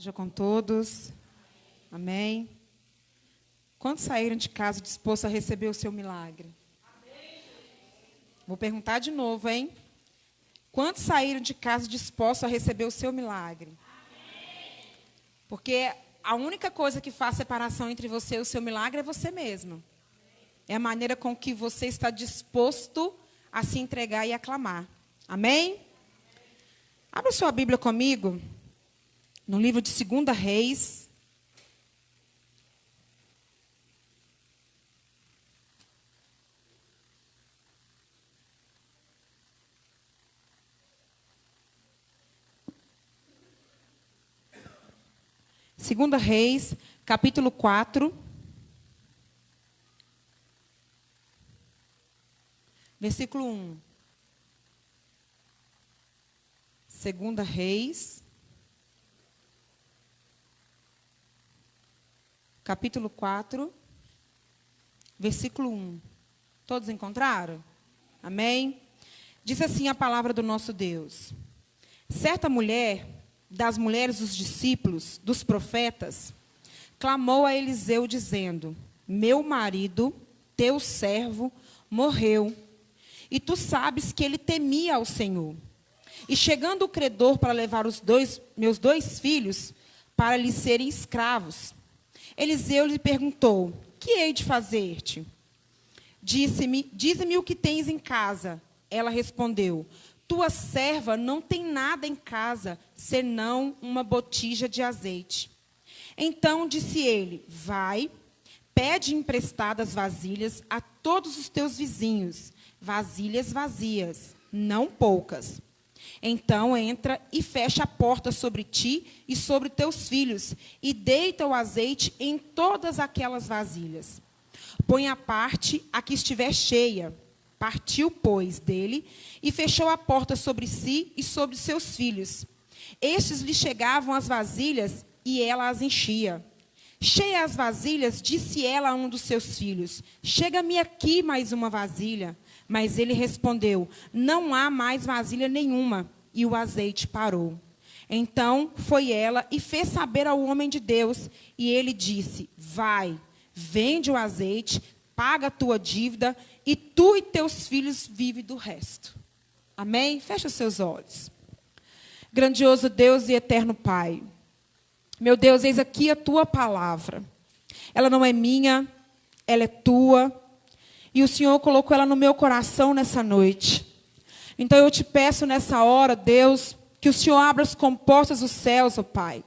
Seja com todos. Amém. Quantos saíram de casa dispostos a receber o seu milagre? Amém. Vou perguntar de novo, hein? Quantos saíram de casa dispostos a receber o seu milagre? Amém. Porque a única coisa que faz separação entre você e o seu milagre é você mesmo. É a maneira com que você está disposto a se entregar e aclamar. Amém? Abra sua Bíblia comigo. No livro de 2 Reis. Segunda Reis, capítulo 4. Versículo 1. Segunda Reis, capítulo 4, versículo 1. Todos encontraram? Amém? Diz assim a palavra do nosso Deus. Certa mulher, das mulheres dos discípulos, dos profetas, clamou a Eliseu, dizendo: meu marido, teu servo, morreu, e tu sabes que ele temia ao Senhor. E chegando o credor para levar meus dois filhos para lhe serem escravos, Eliseu lhe perguntou: que hei de fazer-te? Dize-me o que tens em casa. Ela respondeu: tua serva não tem nada em casa, senão uma botija de azeite. Então disse ele: vai, pede emprestadas vasilhas a todos os teus vizinhos, vasilhas vazias, não poucas. Então entra e fecha a porta sobre ti e sobre teus filhos, e deita o azeite em todas aquelas vasilhas. Põe à parte a que estiver cheia. Partiu, pois, dele, e fechou a porta sobre si e sobre seus filhos. Estes lhe chegavam as vasilhas, e ela as enchia. Cheia as vasilhas, disse ela a um dos seus filhos: chega-me aqui mais uma vasilha. Mas ele respondeu: não há mais vasilha nenhuma. E o azeite parou. Então foi ela e fez saber ao homem de Deus. E ele disse: vai, vende o azeite, paga a tua dívida, e tu e teus filhos vivem do resto. Amém? Fecha os seus olhos. Grandioso Deus e eterno Pai, meu Deus, eis aqui a tua palavra. Ela não é minha, ela é tua. E o Senhor colocou ela no meu coração nessa noite. Então eu te peço nessa hora, Deus, que o Senhor abra as comportas dos céus, ó Pai.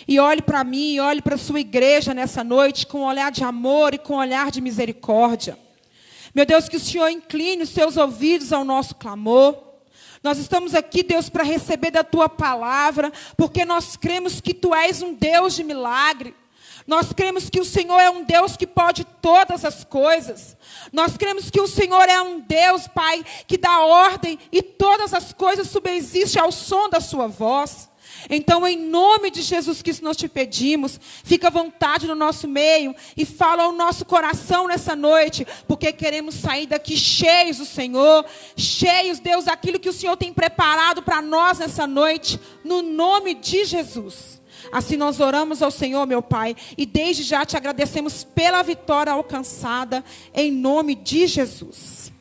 E olhe para mim, e olhe para a sua igreja nessa noite com um olhar de amor e com um olhar de misericórdia. Meu Deus, que o Senhor incline os seus ouvidos ao nosso clamor. Nós estamos aqui, Deus, para receber da tua palavra, porque nós cremos que tu és um Deus de milagre. Nós cremos que o Senhor é um Deus que pode todas as coisas. Nós cremos que o Senhor é um Deus, Pai, que dá ordem e todas as coisas subsistem ao som da sua voz. Então, em nome de Jesus Cristo, nós te pedimos, fica à vontade no nosso meio e fala ao nosso coração nessa noite, porque queremos sair daqui cheios do Senhor, cheios, Deus, daquilo que o Senhor tem preparado para nós nessa noite, no nome de Jesus. Assim nós oramos ao Senhor, meu Pai, e desde já te agradecemos pela vitória alcançada, em nome de Jesus.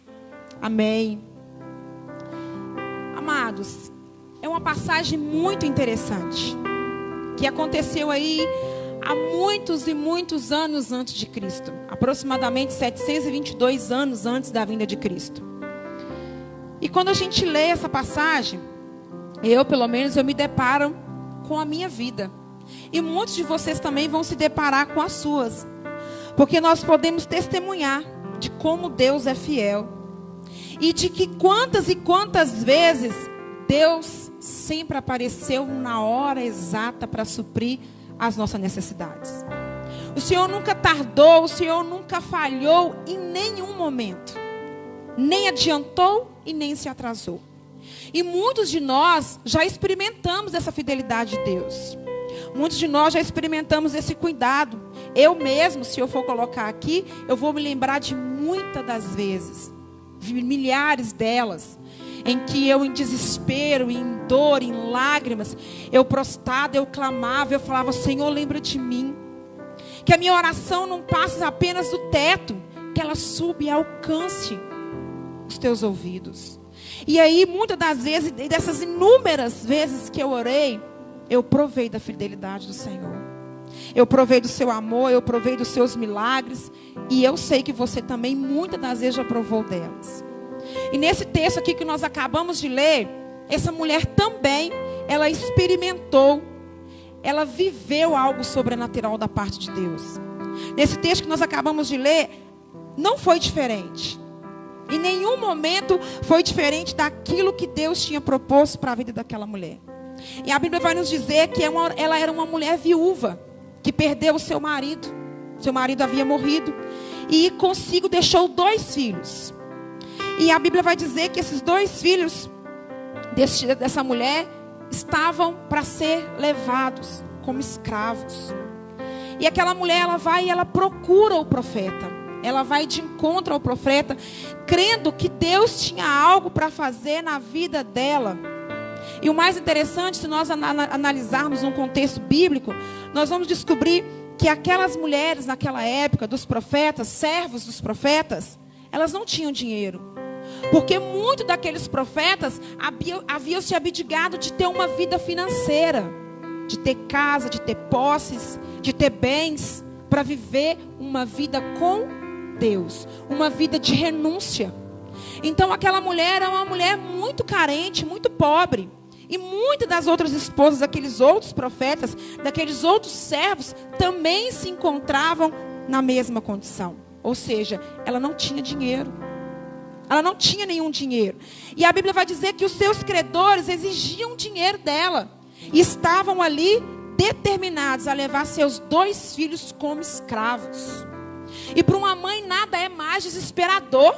Amém. Amados, é uma passagem muito interessante, que aconteceu aí há muitos e muitos anos antes de Cristo, aproximadamente 722 anos antes da vinda de Cristo. E quando a gente lê essa passagem, pelo menos, eu me deparo com a minha vida. E muitos de vocês também vão se deparar com as suas. Porque nós podemos testemunhar de como Deus é fiel. E de que quantas e quantas vezes Deus sempre apareceu na hora exata para suprir as nossas necessidades. O Senhor nunca tardou, o Senhor nunca falhou em nenhum momento. Nem adiantou e nem se atrasou. E muitos de nós já experimentamos essa fidelidade de Deus. Muitos de nós já experimentamos esse cuidado. Eu mesmo, se eu for colocar aqui, eu vou me lembrar de muitas das vezes. Milhares delas. em que eu, em desespero, em dor, em lágrimas, eu prostrada, eu clamava, eu falava: Senhor, lembra de mim. Que a minha oração não passe apenas do teto, que ela suba e alcance os teus ouvidos. E aí, muitas das vezes, dessas inúmeras vezes que eu orei, eu provei da fidelidade do Senhor. Eu provei do seu amor, eu provei dos seus milagres. E eu sei que você também, muitas das vezes, já provou delas. E nesse texto aqui que nós acabamos de ler, essa mulher também, ela experimentou, ela viveu algo sobrenatural da parte de Deus. Nesse texto que nós acabamos de ler, não foi diferente. Em nenhum momento foi diferente daquilo que Deus tinha proposto para a vida daquela mulher. E a Bíblia vai nos dizer que ela era uma mulher viúva, que perdeu o seu marido. Seu marido havia morrido. E consigo deixou 2 filhos. E a Bíblia vai dizer que esses 2 filhos dessa mulher estavam para ser levados como escravos. E aquela mulher, ela vai e ela procura o profeta. Ela vai de encontro ao profeta, crendo que Deus tinha algo para fazer na vida dela. E o mais interessante, se nós analisarmos um contexto bíblico, nós vamos descobrir que aquelas mulheres naquela época, dos profetas, servos dos profetas, elas não tinham dinheiro. Porque muitos daqueles profetas haviam se abdicado de ter uma vida financeira, de ter casa, de ter posses, de ter bens, para viver uma vida com Deus, uma vida de renúncia. Então aquela mulher era uma mulher muito carente, muito pobre. E muitas das outras esposas daqueles outros profetas, daqueles outros servos, também se encontravam na mesma condição. Ou seja, ela não tinha dinheiro. Ela não tinha nenhum dinheiro. E a Bíblia vai dizer que os seus credores exigiam dinheiro dela. E estavam ali determinados a levar seus 2 filhos como escravos. E para uma mãe nada é mais desesperador.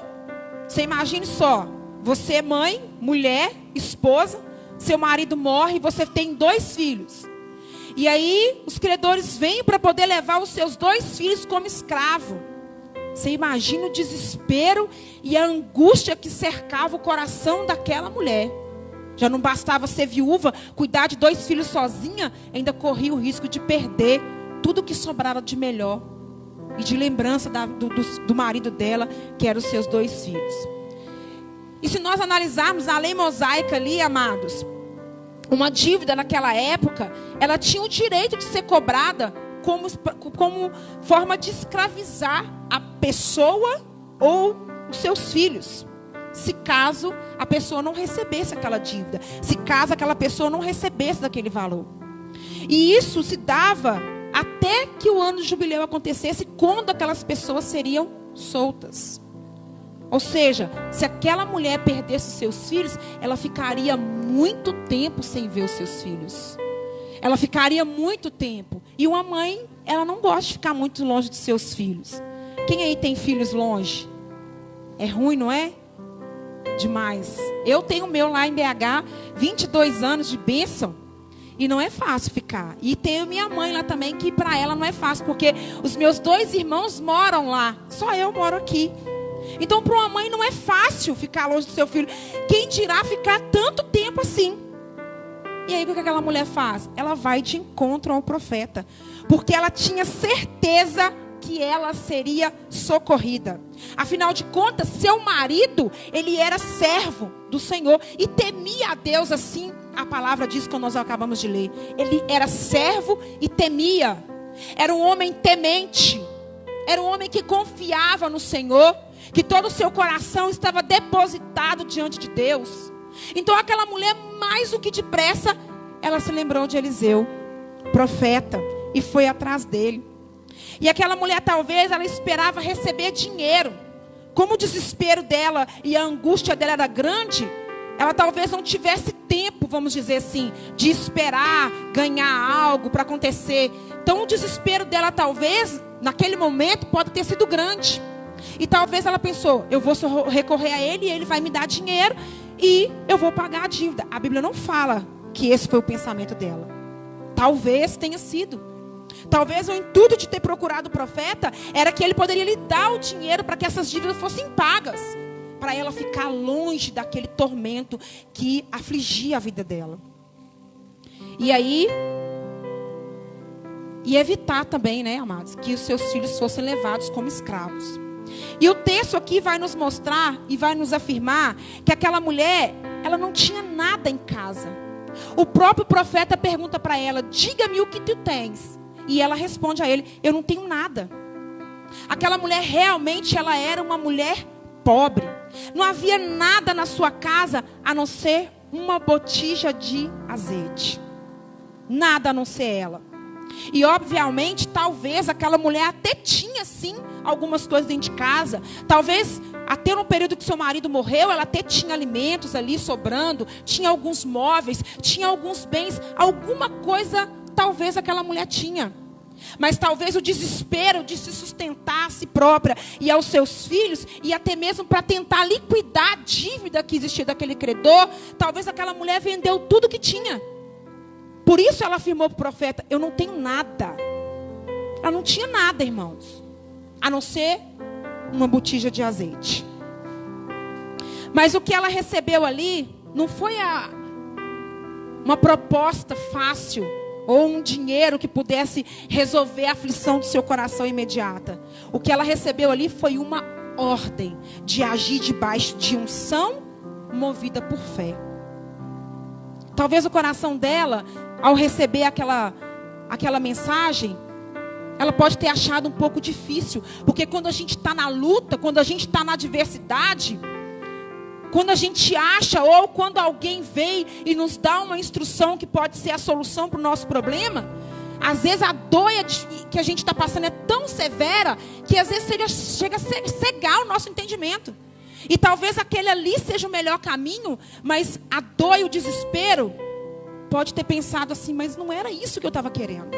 Você imagine só, você é mãe, mulher, esposa, seu marido morre e você tem 2 filhos. E aí os credores vêm para poder levar os seus 2 filhos como escravo. Você imagina o desespero e a angústia que cercava o coração daquela mulher. Já não bastava ser viúva, cuidar de 2 filhos sozinha, ainda corria o risco de perder tudo que sobrava de melhor. E de lembrança do marido dela, que eram os seus 2 filhos. E se nós analisarmos a lei mosaica ali, amados, uma dívida naquela época, ela tinha o direito de ser cobrada como forma de escravizar a pessoa ou os seus filhos. Se caso a pessoa não recebesse aquela dívida. Se caso aquela pessoa não recebesse daquele valor. E isso se dava até que o ano de jubileu acontecesse, quando aquelas pessoas seriam soltas. Ou seja, se aquela mulher perdesse seus filhos, ela ficaria muito tempo sem ver os seus filhos. Ela ficaria muito tempo. E uma mãe, ela não gosta de ficar muito longe dos seus filhos. Quem aí tem filhos longe? É ruim, não é? Demais. Eu tenho o meu lá em BH, 22 anos de bênção. E não é fácil ficar. E tenho minha mãe lá também, que para ela não é fácil, porque os meus 2 irmãos moram lá. Só eu moro aqui. Então, para uma mãe não é fácil ficar longe do seu filho. Quem dirá ficar tanto tempo assim? E aí, o que aquela mulher faz? Ela vai de encontro ao profeta. Porque ela tinha certeza que ela seria socorrida. Afinal de contas, seu marido, ele era servo do Senhor e temia a Deus, assim a palavra diz quando nós acabamos de ler. Ele era servo e temia. Era um homem temente. Era um homem que confiava no Senhor, que todo o seu coração estava depositado diante de Deus. Então aquela mulher, mais do que depressa, ela se lembrou de Eliseu, profeta, e foi atrás dele. E aquela mulher, talvez, ela esperava receber dinheiro. Como o desespero dela e a angústia dela era grande, ela talvez não tivesse tempo, vamos dizer assim, de esperar ganhar algo para acontecer. Então o desespero dela, talvez, naquele momento, pode ter sido grande. E talvez ela pensou, eu vou recorrer a ele e ele vai me dar dinheiro e eu vou pagar a dívida. A Bíblia não fala que esse foi o pensamento dela. Talvez tenha sido. Talvez o intuito de ter procurado o profeta era que ele poderia lhe dar o dinheiro para que essas dívidas fossem pagas. para ela ficar longe daquele tormento que afligia a vida dela. E aí, e evitar também, né, amados, que os seus filhos fossem levados como escravos. E o texto aqui vai nos mostrar e vai nos afirmar que aquela mulher, ela não tinha nada em casa. O próprio profeta pergunta para ela: diga-me o que tu tens. E ela responde a ele: eu não tenho nada. Aquela mulher realmente, ela era uma mulher pobre. Não havia nada na sua casa a não ser uma botija de azeite. Nada a não ser ela. E obviamente, talvez aquela mulher até tinha sim algumas coisas dentro de casa. Talvez até no período que seu marido morreu, ela até tinha alimentos ali sobrando, tinha alguns móveis, tinha alguns bens, alguma coisa talvez aquela mulher tinha. Mas talvez o desespero de se sustentar a si própria e aos seus filhos, e até mesmo para tentar liquidar a dívida que existia daquele credor, talvez aquela mulher vendeu tudo que tinha. Por isso ela afirmou para o profeta: eu não tenho nada. Ela não tinha nada, irmãos, a não ser uma botija de azeite. Mas o que ela recebeu ali não foi uma proposta fácil, ou um dinheiro que pudesse resolver a aflição do seu coração imediata. O que ela recebeu ali foi uma ordem de agir debaixo de unção, movida por fé. Talvez o coração dela, ao receber aquela mensagem, ela pode ter achado um pouco difícil. Porque quando a gente está na luta, quando a gente está na adversidade, quando a gente acha, ou quando alguém vem e nos dá uma instrução que pode ser a solução para o nosso problema, às vezes a dor que a gente está passando é tão severa, que às vezes chega a cegar o nosso entendimento. E talvez aquele ali seja o melhor caminho, mas a dor e o desespero pode ter pensado assim: mas não era isso que eu estava querendo.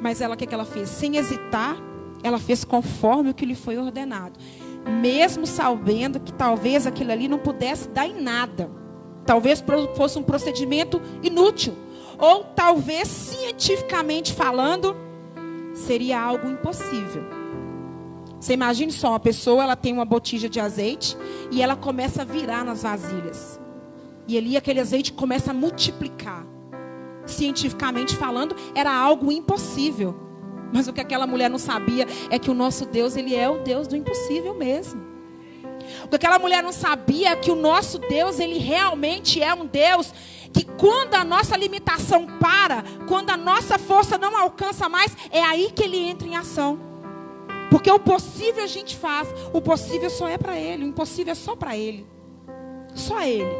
Mas ela, o que ela fez? Sem hesitar, ela fez conforme o que lhe foi ordenado. Mesmo sabendo que talvez aquilo ali não pudesse dar em nada. Talvez fosse um procedimento inútil. Ou talvez, cientificamente falando, seria algo impossível. Você imagine só, uma pessoa, ela tem uma botija de azeite e ela começa a virar nas vasilhas. E ali aquele azeite começa a multiplicar. Cientificamente falando, era algo impossível. Mas o que aquela mulher não sabia é que o nosso Deus, ele é o Deus do impossível mesmo. O que aquela mulher não sabia é que o nosso Deus, ele realmente é um Deus que quando a nossa limitação para, quando a nossa força não alcança mais, é aí que ele entra em ação. Porque o possível a gente faz, o possível só é para ele, o impossível é só para ele. Só ele.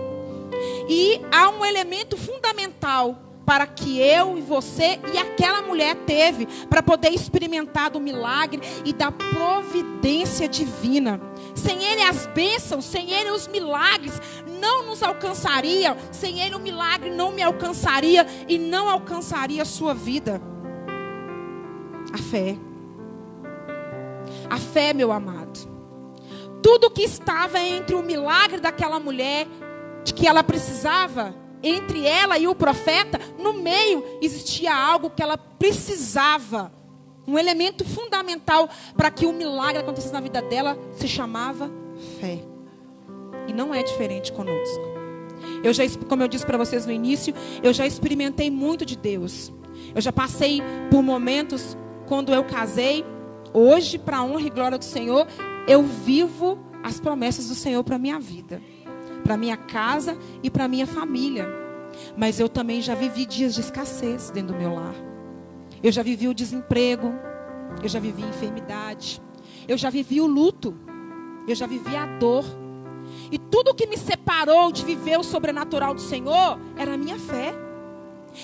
E há um elemento fundamental para que eu e você e aquela mulher teve para poder experimentar do milagre e da providência divina. Sem ele as bênçãos, sem ele os milagres não nos alcançariam. Sem ele o milagre não me alcançaria e não alcançaria a sua vida. A fé. A fé, meu amado. Tudo que estava entre o milagre daquela mulher, de que ela precisava, entre ela e o profeta, no meio existia algo que ela precisava. Um elemento fundamental para que o milagre acontecesse na vida dela se chamava fé. E não é diferente conosco. Como eu disse para vocês no início, eu já experimentei muito de Deus. Eu já passei por momentos quando eu casei. Hoje, para a honra e glória do Senhor, eu vivo as promessas do Senhor para a minha vida, para a minha casa e para a minha família. Mas eu também já vivi dias de escassez dentro do meu lar. Eu já vivi o desemprego, eu já vivi a enfermidade, eu já vivi o luto, eu já vivi a dor. E tudo que me separou de viver o sobrenatural do Senhor era a minha fé.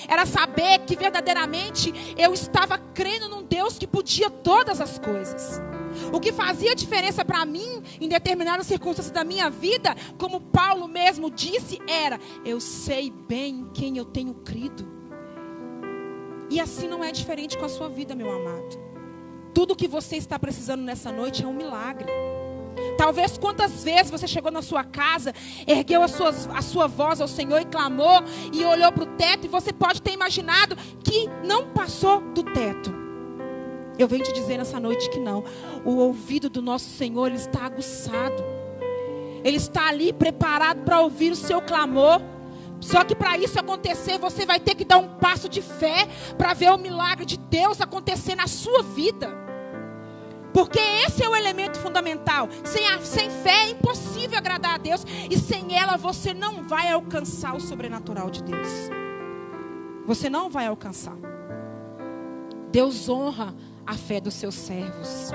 Era saber que verdadeiramente eu estava crendo num Deus que podia todas as coisas. O que fazia diferença para mim em determinadas circunstâncias da minha vida, como Paulo mesmo disse, era: eu sei bem em quem eu tenho crido. E assim não é diferente com a sua vida, meu amado. Tudo que você está precisando nessa noite é um milagre. Talvez quantas vezes você chegou na sua casa, ergueu a sua voz ao Senhor e clamou, e olhou para o teto, e você pode ter imaginado que não passou do teto. Eu venho te dizer nessa noite que não. O ouvido do nosso Senhor, ele está aguçado. Ele está ali preparado para ouvir o seu clamor. Só que para isso acontecer, você vai ter que dar um passo de fé para ver o milagre de Deus acontecer na sua vida. Porque esse é o elemento fundamental. Sem fé é impossível agradar a Deus. E sem ela você não vai alcançar o sobrenatural de Deus. Você não vai alcançar. Deus honra a fé dos seus servos.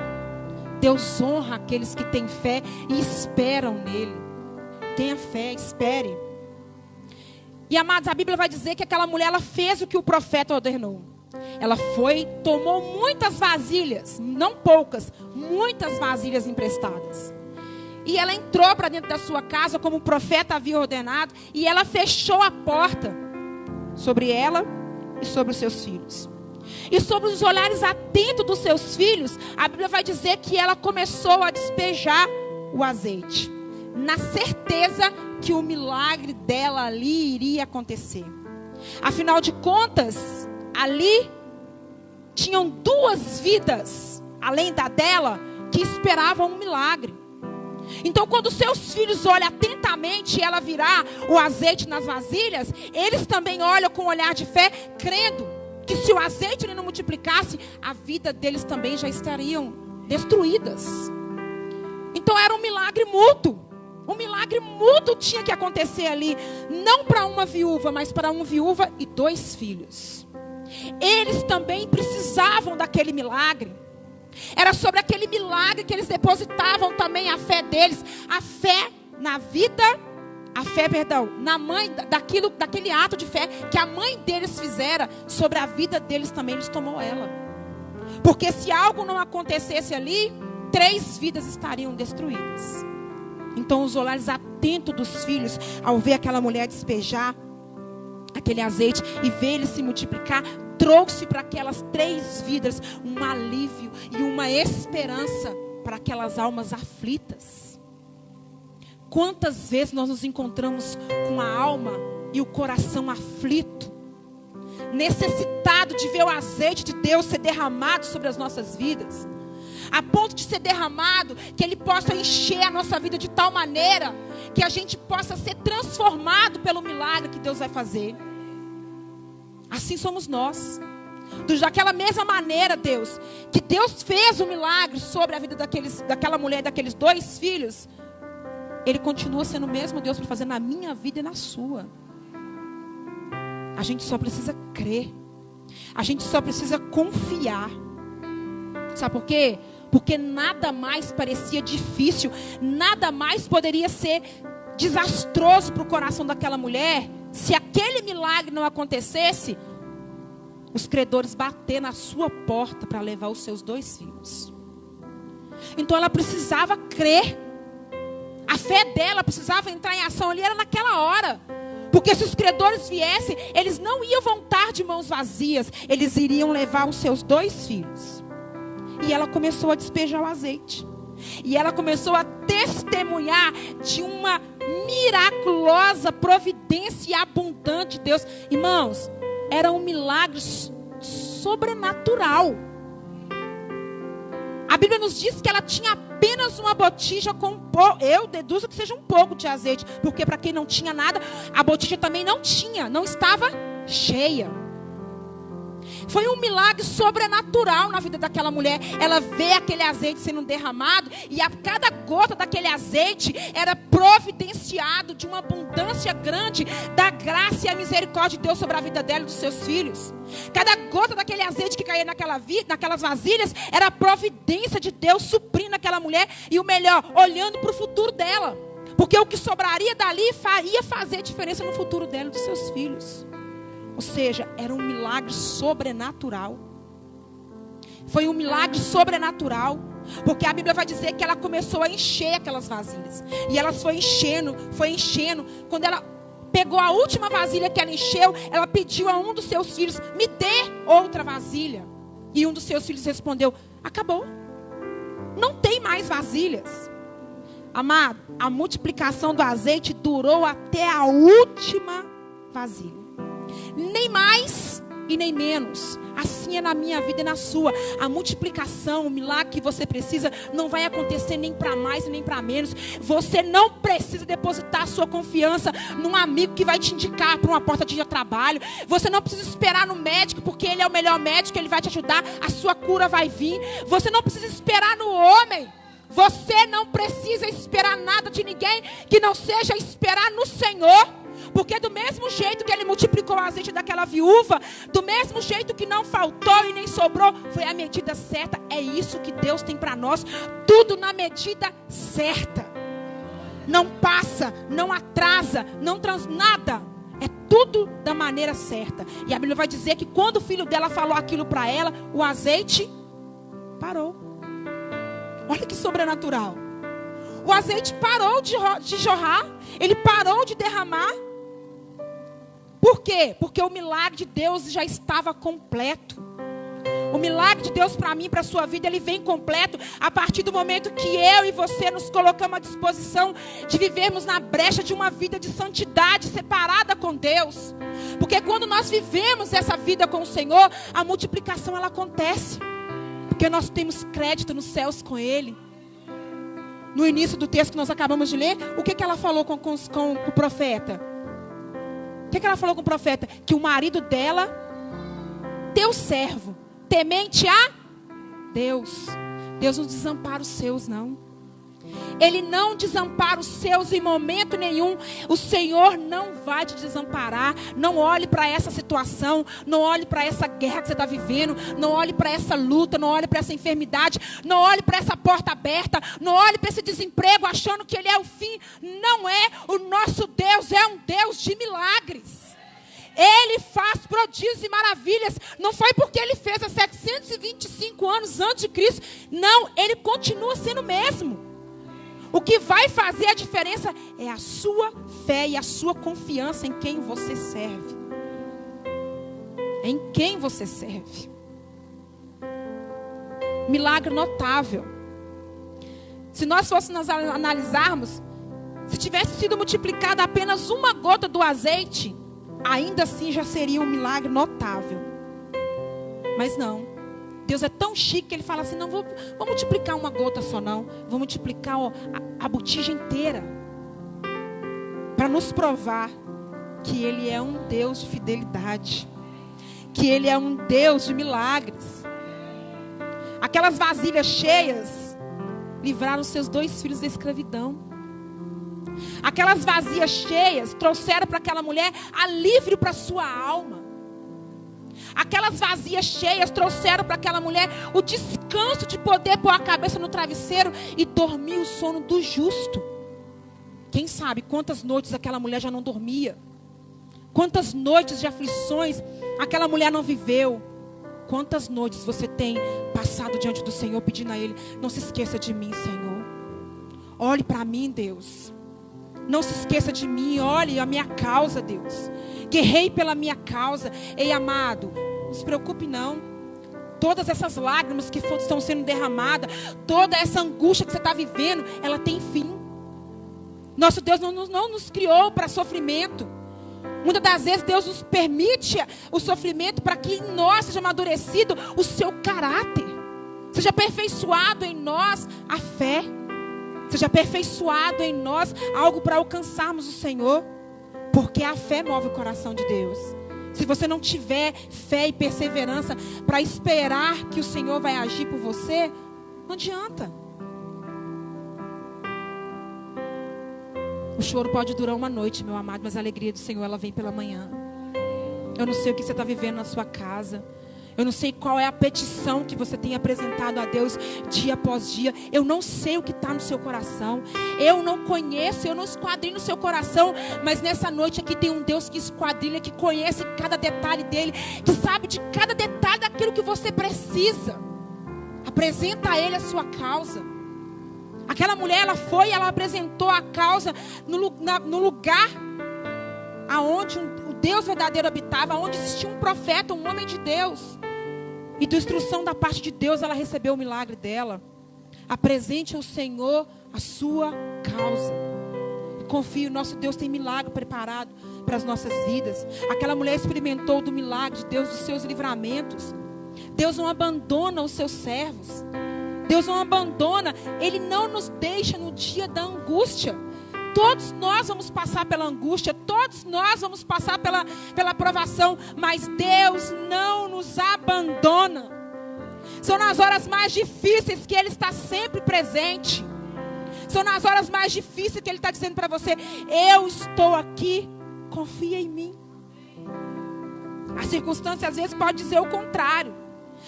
Deus honra aqueles que têm fé e esperam nele. Tenha fé, espere. E amados, a Bíblia vai dizer que aquela mulher, ela fez o que o profeta ordenou. Ela foi, tomou muitas vasilhas, não poucas, muitas vasilhas emprestadas. E ela entrou para dentro da sua casa, como o profeta havia ordenado, e ela fechou a porta sobre ela e sobre os seus filhos. E sobre os olhares atentos dos seus filhos, a Bíblia vai dizer que ela começou a despejar o azeite, na certeza que o milagre dela ali iria acontecer. Afinal de contas, ali tinham duas vidas, além da dela, que esperavam um milagre. Então, quando seus filhos olham atentamente ela virar o azeite nas vasilhas, eles também olham com um olhar de fé, crendo que se o azeite ele não multiplicasse, a vida deles também já estariam destruídas. Então era um milagre mútuo. Um milagre mútuo tinha que acontecer ali. Não para uma viúva, mas para uma viúva e 2 filhos. Eles também precisavam daquele milagre. Era sobre aquele milagre que eles depositavam também a fé deles. A fé na vida, na mãe, daquele ato de fé que a mãe deles fizera sobre a vida deles também, eles tomou ela. Porque se algo não acontecesse ali, 3 vidas estariam destruídas. Então os olhares atentos dos filhos, ao ver aquela mulher despejar aquele azeite e ver ele se multiplicar, trouxe para aquelas 3 vidas um alívio e uma esperança para aquelas almas aflitas. Quantas vezes nós nos encontramos com a alma e o coração aflito, necessitado de ver o azeite de Deus ser derramado sobre as nossas vidas, a ponto de ser derramado, que Ele possa encher a nossa vida de tal maneira que a gente possa ser transformado pelo milagre que Deus vai fazer. Assim somos nós. Daquela mesma maneira, Deus, que Deus fez o milagre sobre a vida daquela mulher, daqueles 2 filhos, Ele continua sendo o mesmo Deus para fazer na minha vida e na sua. A gente só precisa crer. A gente só precisa confiar. Sabe por quê? Porque nada mais parecia difícil, nada mais poderia ser desastroso para o coração daquela mulher, se aquele milagre não acontecesse, os credores bater na sua porta para levar os seus 2 filhos. Então ela precisava crer. A fé dela precisava entrar em ação ali, era naquela hora. Porque se os credores viessem, eles não iam voltar de mãos vazias, eles iriam levar os seus 2 filhos. E ela começou a despejar o azeite. E ela começou a testemunhar de uma miraculosa providência abundante de Deus. Irmãos, era um milagre sobrenatural. A Bíblia nos diz que ela tinha apenas uma botija com eu deduzo que seja um pouco de azeite. Porque para quem não tinha nada, a botija também não estava cheia. Foi um milagre sobrenatural na vida daquela mulher. Ela vê aquele azeite sendo derramado e a cada gota daquele azeite era providenciado de uma abundância grande da graça e a misericórdia de Deus sobre a vida dela e dos seus filhos. Cada gota daquele azeite que caía naquelas vasilhas era a providência de Deus suprindo aquela mulher e o melhor, olhando para o futuro dela. Porque o que sobraria dali ia fazer diferença no futuro dela e dos seus filhos. Ou seja, era um milagre sobrenatural. Foi um milagre sobrenatural. Porque a Bíblia vai dizer que ela começou a encher aquelas vasilhas. E ela foi enchendo. Quando ela pegou a última vasilha que ela encheu, ela pediu a um dos seus filhos: me dê outra vasilha. E um dos seus filhos respondeu: acabou. Não tem mais vasilhas. Amado, a multiplicação do azeite durou até a última vasilha. Nem mais e nem menos. Assim é na minha vida e na sua. A multiplicação, o milagre que você precisa, não vai acontecer nem para mais nem para menos. Você não precisa depositar a sua confiança num amigo que vai te indicar para uma porta de trabalho. Você não precisa esperar no médico, porque ele é o melhor médico, ele vai te ajudar, a sua cura vai vir. Você não precisa esperar no homem. Você não precisa esperar nada de ninguém que não seja esperar no Senhor. Porque do mesmo jeito que ele multiplicou o azeite daquela viúva, do mesmo jeito que não faltou e nem sobrou, foi a medida certa. É isso que Deus tem para nós. Tudo na medida certa. Não passa, não atrasa, nada. É tudo da maneira certa. E a Bíblia vai dizer que quando o filho dela falou aquilo para ela, o azeite parou. Olha que sobrenatural. O azeite parou de jorrar. Ele parou de derramar. Por quê? Porque o milagre de Deus já estava completo. O milagre de Deus para mim e para a sua vida, ele vem completo a partir do momento que eu e você nos colocamos à disposição de vivermos na brecha de uma vida de santidade separada com Deus. Porque quando nós vivemos essa vida com o Senhor, a multiplicação ela acontece. Porque nós temos crédito nos céus com Ele. No início do texto que nós acabamos de ler, o que ela falou com o profeta? O que ela falou com o profeta? Que o marido dela, teu servo, temente a Deus. Deus não desampara os seus, não. Ele não desampara os seus em momento nenhum. O Senhor não vai te desamparar. Não olhe para essa situação. Não olhe para essa guerra que você está vivendo. Não olhe para essa luta. Não olhe para essa enfermidade. Não olhe para essa porta aberta. Não olhe para esse desemprego achando que ele é o fim. Não é. O nosso Deus é um Deus de milagres. Ele faz prodígios e maravilhas. Não foi porque ele fez há 725 anos antes de Cristo. Não, ele continua sendo o mesmo. O que vai fazer a diferença é a sua fé e a sua confiança em quem você serve. Em quem você serve. Milagre notável. Se nós fôssemos analisarmos, se tivesse sido multiplicada apenas uma gota do azeite, ainda assim já seria um milagre notável. Mas não. Deus é tão chique que ele fala assim, não vou multiplicar uma gota só não. Vou multiplicar a botija inteira. Para nos provar que Ele é um Deus de fidelidade. Que Ele é um Deus de milagres. Aquelas vasilhas cheias livraram seus 2 filhos da escravidão. Aquelas vasilhas cheias trouxeram para aquela mulher alívio para sua alma. Aquelas vasilhas cheias trouxeram para aquela mulher o descanso de poder pôr a cabeça no travesseiro e dormir o sono do justo. Quem sabe quantas noites aquela mulher já não dormia? Quantas noites de aflições aquela mulher não viveu? Quantas noites você tem passado diante do Senhor pedindo a Ele, não se esqueça de mim, Senhor. Olhe para mim, Deus. Não se esqueça de mim, olhe a minha causa, Deus. Guerrei pela minha causa. Ei, amado, não se preocupe não. Todas essas lágrimas que estão sendo derramadas, toda essa angústia que você está vivendo, ela tem fim. Nosso Deus não nos criou para sofrimento. Muitas das vezes Deus nos permite o sofrimento para que em nós seja amadurecido o seu caráter. Seja aperfeiçoado em nós a fé. Seja aperfeiçoado em nós algo para alcançarmos o Senhor. Porque a fé move o coração de Deus. Se você não tiver fé e perseverança para esperar que o Senhor vai agir por você, não adianta. O choro pode durar uma noite, meu amado, mas a alegria do Senhor, ela vem pela manhã. Eu não sei o que você está vivendo na sua casa. Eu não sei qual é a petição que você tem apresentado a Deus dia após dia. Eu não sei o que está no seu coração. Eu não conheço, eu não esquadrinho no seu coração. Mas nessa noite aqui tem um Deus que esquadrilha, que conhece cada detalhe dele, que sabe de cada detalhe daquilo que você precisa. Apresenta a Ele a sua causa. Aquela mulher, ela apresentou a causa no lugar aonde o Deus verdadeiro habitava, onde existia um profeta, um homem de Deus. E da instrução da parte de Deus, ela recebeu o milagre dela. Apresente ao Senhor a sua causa. Confie, nosso Deus tem milagre preparado para as nossas vidas. Aquela mulher experimentou do milagre de Deus, dos seus livramentos. Deus não abandona os seus servos. Deus não abandona, Ele não nos deixa no dia da angústia. Todos nós vamos passar pela angústia, todos nós vamos passar pela provação, mas Deus não nos abandona. São nas horas mais difíceis que Ele está sempre presente. São nas horas mais difíceis que Ele está dizendo para você: eu estou aqui, confia em mim. A circunstância às vezes pode dizer o contrário.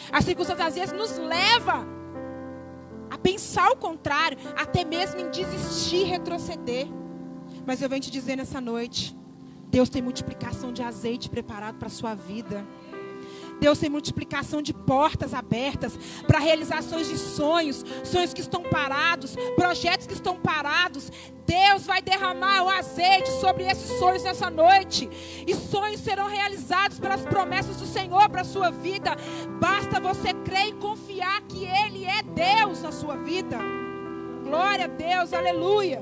A circunstância às vezes nos leva a pensar o contrário, até mesmo em desistir, retroceder. Mas eu venho te dizer nessa noite, Deus tem multiplicação de azeite preparado para a sua vida. Deus tem multiplicação de portas abertas para realizações de sonhos, sonhos que estão parados, projetos que estão parados. Deus vai derramar o azeite sobre esses sonhos nessa noite. E sonhos serão realizados pelas promessas do Senhor para a sua vida. Basta você crer e confiar que Ele é Deus na sua vida. Glória a Deus, aleluias.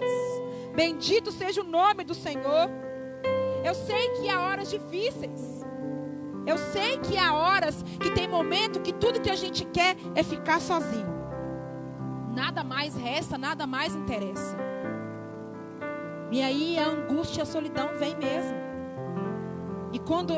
Bendito seja o nome do Senhor. Eu sei que há horas difíceis. Eu sei que há horas que tem momento que tudo que a gente quer é ficar sozinho. Nada mais resta, nada mais interessa. E aí a angústia e a solidão vem mesmo. E quando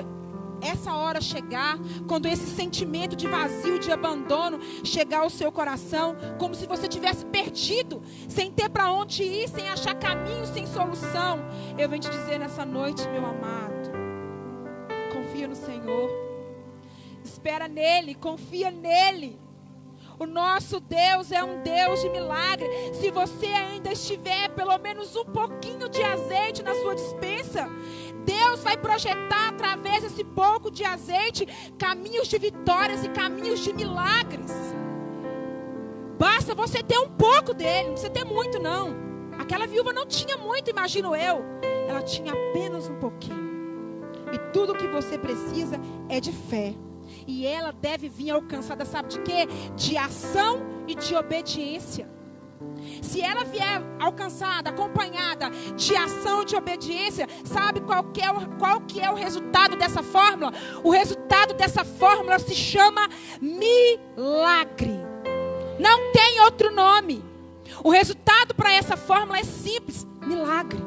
essa hora chegar, quando esse sentimento de vazio, de abandono chegar ao seu coração, como se você tivesse perdido, sem ter para onde ir, sem achar caminho, sem solução, eu venho te dizer nessa noite, meu amado, confia no Senhor, espera nele, confia nele. O nosso Deus é um Deus de milagre. Se você ainda estiver pelo menos um pouquinho de azeite na sua despensa, Deus vai projetar através desse pouco de azeite caminhos de vitórias e caminhos de milagres. Basta você ter um pouco dele, não precisa ter muito não. Aquela viúva não tinha muito, imagino eu. Ela tinha apenas um pouquinho. E tudo o que você precisa é de fé. E ela deve vir alcançada, sabe de quê? De ação e de obediência. Se ela vier alcançada, acompanhada de ação e de obediência, sabe qual que é o resultado dessa fórmula? O resultado dessa fórmula se chama milagre. Não tem outro nome. O resultado para essa fórmula é simples: milagre.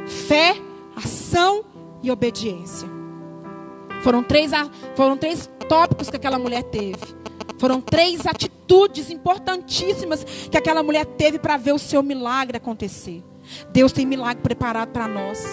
Fé, ação e obediência. Foram três tópicos que aquela mulher teve. Foram 3 atitudes importantíssimas que aquela mulher teve para ver o seu milagre acontecer. Deus tem milagre preparado para nós.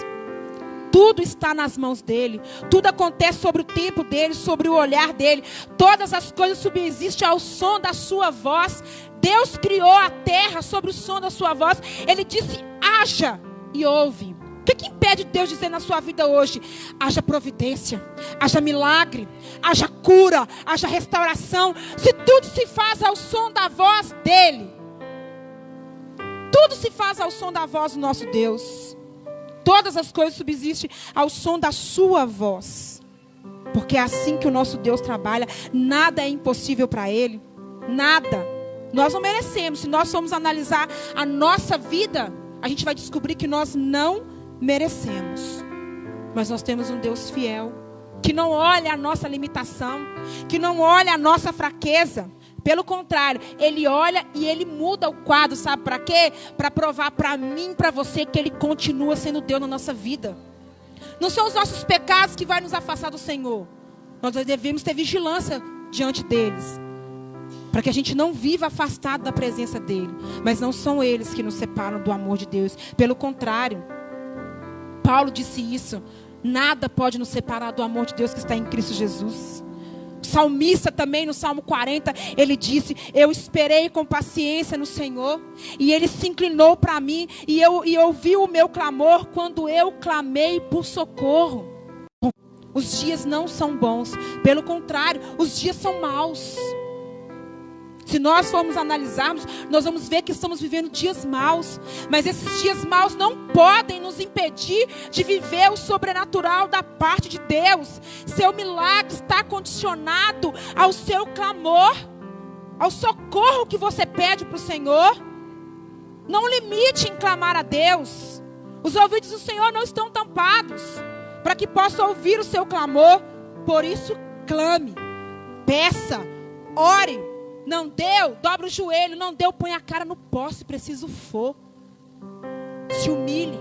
Tudo está nas mãos dele. Tudo acontece sobre o tempo dele, sobre o olhar dele. Todas as coisas subsistem ao som da sua voz. Deus criou a terra sobre o som da sua voz. Ele disse: haja, e ouve. O que impede Deus dizer na sua vida hoje? Haja providência, haja milagre, haja cura, haja restauração. Se tudo se faz ao som da voz dele. Tudo se faz ao som da voz do nosso Deus. Todas as coisas subsistem ao som da sua voz. Porque é assim que o nosso Deus trabalha. Nada é impossível para ele. Nada. Nós não merecemos. Se nós formos analisar a nossa vida, a gente vai descobrir que nós não merecemos. Mas nós temos um Deus fiel, que não olha a nossa limitação, que não olha a nossa fraqueza. Pelo contrário, Ele olha e Ele muda o quadro. Sabe para quê? Para provar para mim e para você que Ele continua sendo Deus na nossa vida. Não são os nossos pecados que vai nos afastar do Senhor. Nós devemos ter vigilância diante deles, para que a gente não viva afastado da presença dEle. Mas não são eles que nos separam do amor de Deus. Pelo contrário, Paulo disse isso: nada pode nos separar do amor de Deus que está em Cristo Jesus. O salmista também, no Salmo 40, ele disse: eu esperei com paciência no Senhor, e Ele se inclinou para mim, e ouviu o meu clamor quando eu clamei por socorro. Os dias não são bons, pelo contrário, os dias são maus. Se nós formos analisarmos, nós vamos ver que estamos vivendo dias maus. Mas esses dias maus não podem nos impedir de viver o sobrenatural da parte de Deus. Seu milagre está condicionado ao seu clamor, ao socorro que você pede para o Senhor. Não limite em clamar a Deus. Os ouvidos do Senhor não estão tampados para que possa ouvir o seu clamor. Por isso, clame, peça, ore. Não deu, dobra o joelho. Não deu, põe a cara no pó se preciso for. Se humilhe.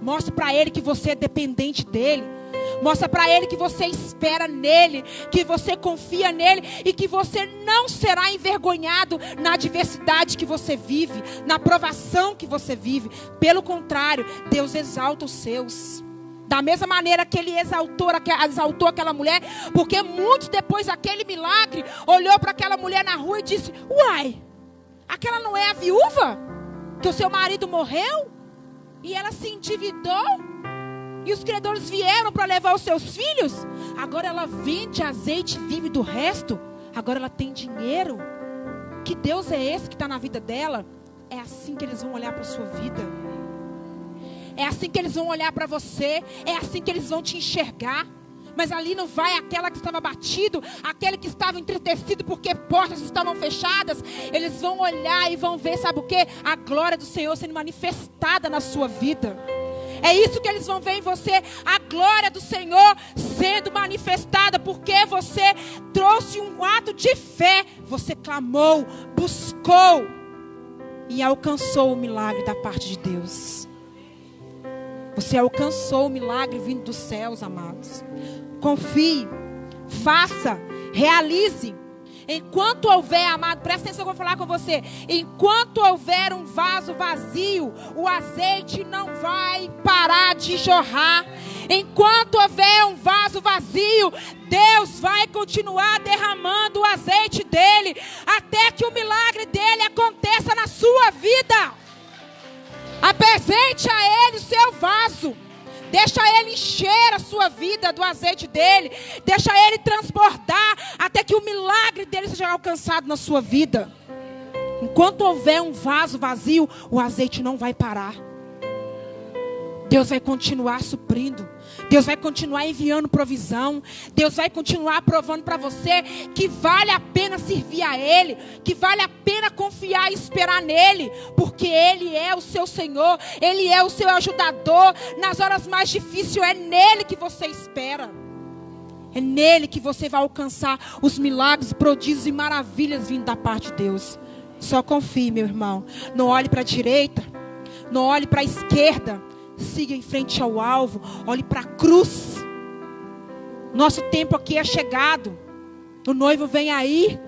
Mostre para ele que você é dependente dele. Mostra para ele que você espera nele, que você confia nele e que você não será envergonhado na adversidade que você vive, na provação que você vive. Pelo contrário, Deus exalta os seus. Da mesma maneira que ele exaltou aquela mulher, porque muitos depois daquele milagre, olhou para aquela mulher na rua e disse: uai, aquela não é a viúva? Que o seu marido morreu? E ela se endividou? E os credores vieram para levar os seus filhos? Agora ela vende azeite e vive do resto? Agora ela tem dinheiro? Que Deus é esse que está na vida dela? É assim que eles vão olhar para a sua vida. É assim que eles vão olhar para você. É assim que eles vão te enxergar. Mas ali não vai aquela que estava batido, aquele que estava entristecido porque portas estavam fechadas. Eles vão olhar e vão ver, sabe o quê? A glória do Senhor sendo manifestada na sua vida. É isso que eles vão ver em você, a glória do Senhor sendo manifestada, porque você trouxe um ato de fé, você clamou, buscou e alcançou o milagre da parte de Deus. Você alcançou o milagre vindo dos céus, amados. Confie, faça, realize. Enquanto houver, amado, presta atenção que eu vou falar com você. Enquanto houver um vaso vazio, o azeite não vai parar de jorrar. Enquanto houver um vaso vazio, Deus vai continuar derramando o azeite dele, até que o milagre dele aconteça na sua vida. Apresente a ele o seu vaso. Deixa ele encher a sua vida do azeite dele. Deixa ele transbordar até que o milagre dele seja alcançado na sua vida. Enquanto houver um vaso vazio, o azeite não vai parar. Deus vai continuar suprindo. Deus vai continuar enviando provisão. Deus vai continuar provando para você que vale a pena servir a Ele, que vale a pena confiar e esperar nele, porque Ele é o seu Senhor, Ele é o seu ajudador. Nas horas mais difíceis é nele que você espera. É nele que você vai alcançar os milagres, prodígios e maravilhas vindo da parte de Deus. Só confie, meu irmão. Não olhe para a direita, não olhe para a esquerda. Siga em frente ao alvo. Olhe para a cruz. Nosso tempo aqui é chegado. O noivo vem aí.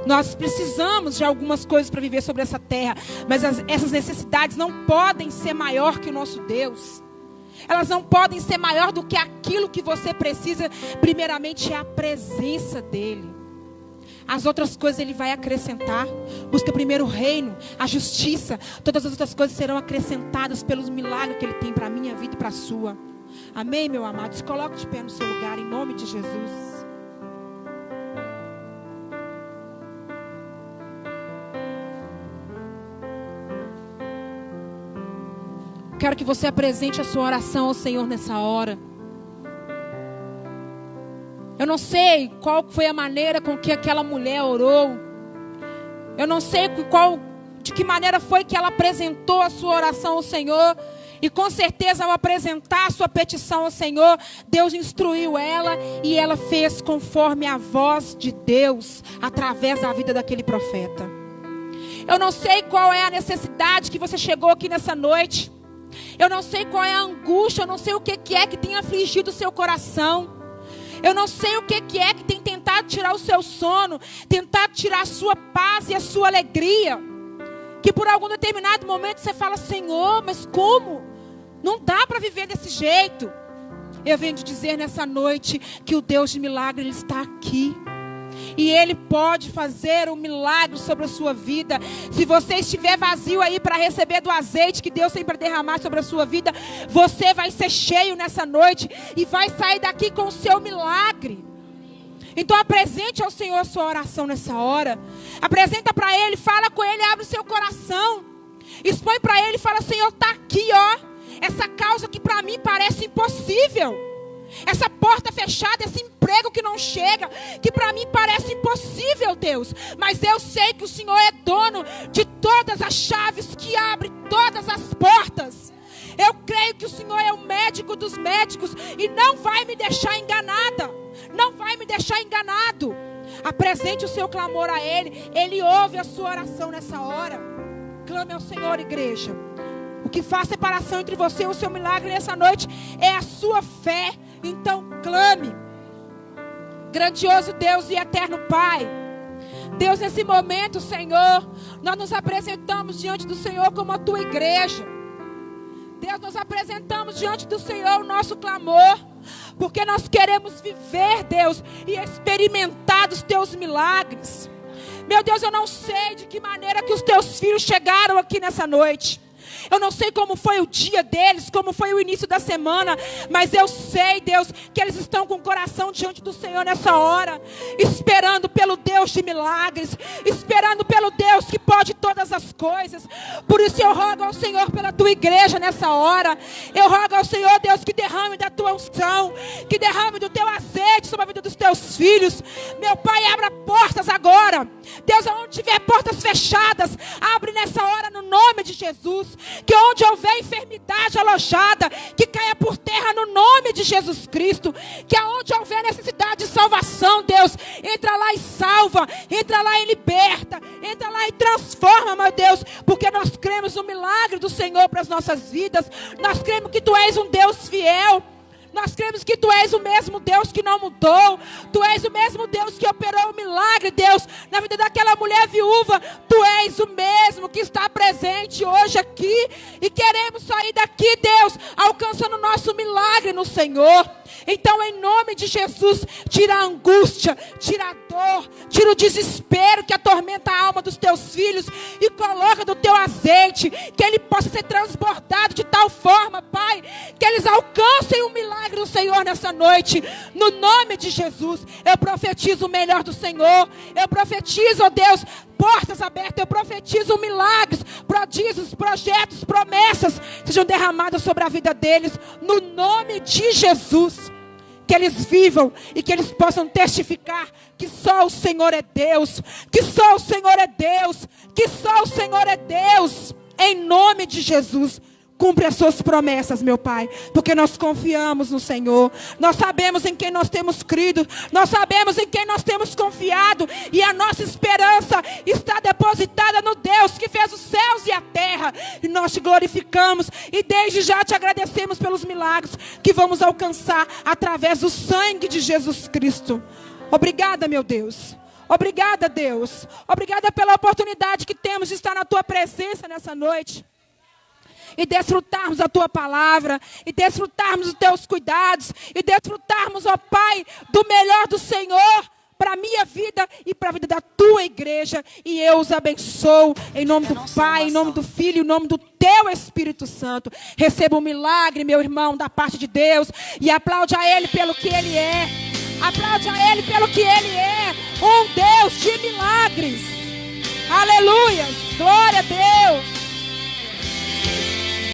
Nós precisamos de algumas coisas para viver sobre essa terra. Mas essas necessidades não podem ser maior que o nosso Deus. Elas não podem ser maior do que aquilo que você precisa. Primeiramente é a presença dEle. As outras coisas Ele vai acrescentar. Busca primeiro o reino, a justiça. Todas as outras coisas serão acrescentadas pelos milagres que Ele tem para a minha vida e para a sua. Amém, meu amado? Se coloque de pé no seu lugar, em nome de Jesus. Quero que você apresente a sua oração ao Senhor nessa hora. Eu não sei qual foi a maneira com que aquela mulher orou. Eu não sei de que maneira foi que ela apresentou a sua oração ao Senhor. E com certeza ao apresentar a sua petição ao Senhor, Deus instruiu ela e ela fez conforme a voz de Deus, através da vida daquele profeta. Eu não sei qual é a necessidade que você chegou aqui nessa noite. Eu não sei qual é a angústia, eu não sei o que é que tem afligido o seu coração. Eu não sei o que é que tem tentado tirar o seu sono, tentado tirar a sua paz e a sua alegria. Que por algum determinado momento você fala: Senhor, mas como? Não dá para viver desse jeito. Eu venho te dizer nessa noite que o Deus de milagre, Ele está aqui. E Ele pode fazer um milagre sobre a sua vida. Se você estiver vazio aí para receber do azeite que Deus tem para derramar sobre a sua vida, você vai ser cheio nessa noite e vai sair daqui com o seu milagre. Então apresente ao Senhor a sua oração nessa hora. Apresenta para Ele, fala com Ele, abre o seu coração. Expõe para Ele e fala: Senhor, está aqui, ó. Essa causa que para mim parece impossível. Essa porta fechada, esse emprego que não chega, que para mim parece impossível, Deus. Mas eu sei que o Senhor é dono de todas as chaves, que abre todas as portas. Eu creio que o Senhor é o médico dos médicos e não vai me deixar enganada. Não vai me deixar enganado. Apresente o seu clamor a Ele. Ele ouve a sua oração nessa hora. Clame ao Senhor, igreja. O que faz separação entre você e o seu milagre nessa noite é a sua fé. Então clame. Grandioso Deus e eterno Pai, Deus, nesse momento, Senhor, nós nos apresentamos diante do Senhor como a tua igreja. Deus, nós apresentamos diante do Senhor o nosso clamor, porque nós queremos viver, Deus, e experimentar dos teus milagres. Meu Deus, eu não sei de que maneira que os teus filhos chegaram aqui nessa noite. Eu não sei como foi o dia deles, como foi o início da semana, mas eu sei, Deus, que eles estão com o coração diante do Senhor nessa hora, esperando pelo Deus de milagres, esperando pelo Deus que pode todas as coisas. Por isso eu rogo ao Senhor pela tua igreja nessa hora. Eu rogo ao Senhor, Deus, que derrame da tua unção, que derrame do teu azeite sobre a vida dos teus filhos. Meu Pai, abra portas agora. Deus, aonde tiver portas fechadas, abre nessa hora no nome de Jesus. Que onde houver enfermidade alojada, que caia por terra no nome de Jesus Cristo. Que aonde houver necessidade de salvação, Deus, entra lá e salva, entra lá e liberta, entra lá e transforma, meu Deus, porque nós cremos no milagre do Senhor para as nossas vidas. Nós cremos que Tu és um Deus fiel. Nós cremos que Tu és o mesmo Deus que não mudou. Tu és o mesmo Deus que operou o milagre, Deus, na vida daquela mulher viúva. Tu és o mesmo que está presente hoje aqui. E queremos sair daqui, Deus, alcançando o nosso milagre no Senhor. Então, em nome de Jesus, tira a angústia, tira a dor, tira o desespero que atormenta a alma dos teus filhos e coloca do teu azeite, que ele possa ser transbordado de tal forma, Pai, que eles alcancem o milagre do Senhor nessa noite. No nome de Jesus, eu profetizo o melhor do Senhor. Eu profetizo, ó Deus, portas abertas. Eu profetizo milagres, prodígios, projetos, promessas sejam derramadas sobre a vida deles, no nome de Jesus. Que eles vivam e que eles possam testificar que só o Senhor é Deus, que só o Senhor é Deus, que só o Senhor é Deus. Em nome de Jesus, cumpre as suas promessas, meu Pai, porque nós confiamos no Senhor. Nós sabemos em quem nós temos crido, nós sabemos em quem nós temos confiado, e a nossa esperança está depositada no Deus que fez os céus e a terra. E nós te glorificamos e desde já te agradecemos pelos milagres que vamos alcançar através do sangue de Jesus Cristo. Obrigada, meu Deus. Obrigada, Deus. Obrigada pela oportunidade que temos de estar na tua presença nessa noite. E desfrutarmos a tua palavra, e desfrutarmos os teus cuidados, e desfrutarmos, ó Pai, do melhor do Senhor para a minha vida e para a vida da tua igreja. E eu os abençoo em nome do Pai, em nome do Filho, em nome do teu Espírito Santo. Receba um milagre, meu irmão, da parte de Deus, e aplaude a Ele pelo que Ele é. Aplaude a Ele pelo que Ele é, um Deus de milagres. Aleluia, glória a Deus.